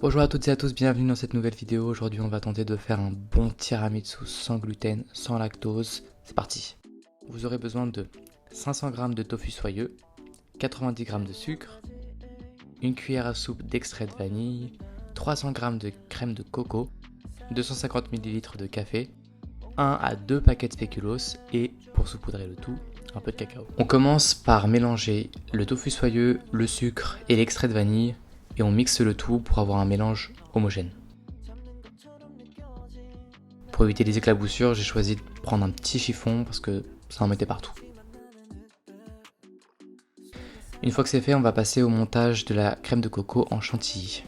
Bonjour à toutes et à tous, bienvenue dans cette nouvelle vidéo. Aujourd'hui on va tenter de faire un bon tiramisu sans gluten, sans lactose. C'est parti. Vous aurez besoin de 500 g de tofu soyeux, 90 g de sucre, une cuillère à soupe d'extrait de vanille, 300 g de crème de coco, 250 ml de café, 1 à 2 paquets de spéculoos et, pour saupoudrer le tout, un peu de cacao. On commence par mélanger le tofu soyeux, le sucre et l'extrait de vanille et on mixe le tout pour avoir un mélange homogène. Pour éviter les éclaboussures, j'ai choisi de prendre un petit chiffon parce que ça en mettait partout. Une fois que c'est fait, on va passer au montage de la crème de coco en chantilly.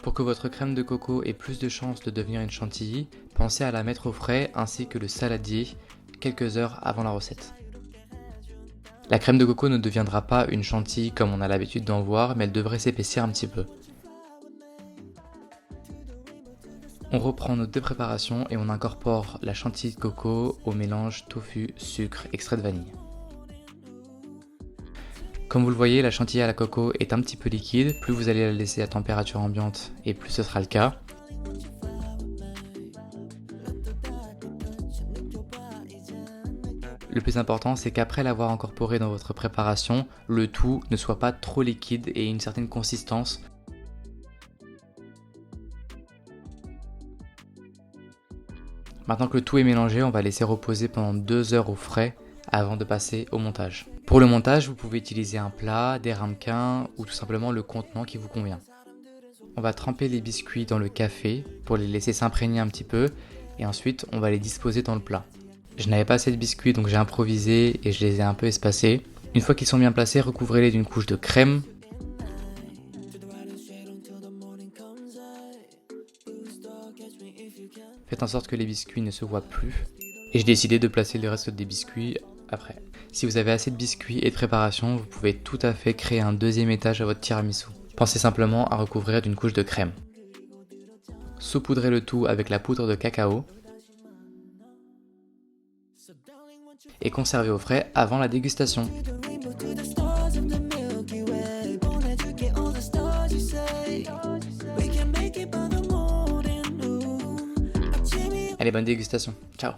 Pour que votre crème de coco ait plus de chances de devenir une chantilly, pensez à la mettre au frais ainsi que le saladier quelques heures avant la recette. La crème de coco ne deviendra pas une chantilly comme on a l'habitude d'en voir, mais elle devrait s'épaissir un petit peu. On reprend nos deux préparations et on incorpore la chantilly de coco au mélange tofu, sucre, extrait de vanille. Comme vous le voyez, la chantilly à la coco est un petit peu liquide, plus vous allez la laisser à température ambiante et plus ce sera le cas. Le plus important, c'est qu'après l'avoir incorporé dans votre préparation, le tout ne soit pas trop liquide et ait une certaine consistance. Maintenant que le tout est mélangé, on va laisser reposer pendant 2 heures au frais avant de passer au montage. Pour le montage, vous pouvez utiliser un plat, des ramequins ou tout simplement le contenant qui vous convient. On va tremper les biscuits dans le café pour les laisser s'imprégner un petit peu et ensuite on va les disposer dans le plat. Je n'avais pas assez de biscuits donc j'ai improvisé et je les ai un peu espacés. Une fois qu'ils sont bien placés, recouvrez-les d'une couche de crème. Faites en sorte que les biscuits ne se voient plus. Et j'ai décidé de placer le reste des biscuits après. Si vous avez assez de biscuits et de préparation, vous pouvez tout à fait créer un deuxième étage à votre tiramisu. Pensez simplement à recouvrir d'une couche de crème. Saupoudrez le tout avec la poudre de cacao. Et conservez au frais avant la dégustation. Allez, bonne dégustation. Ciao.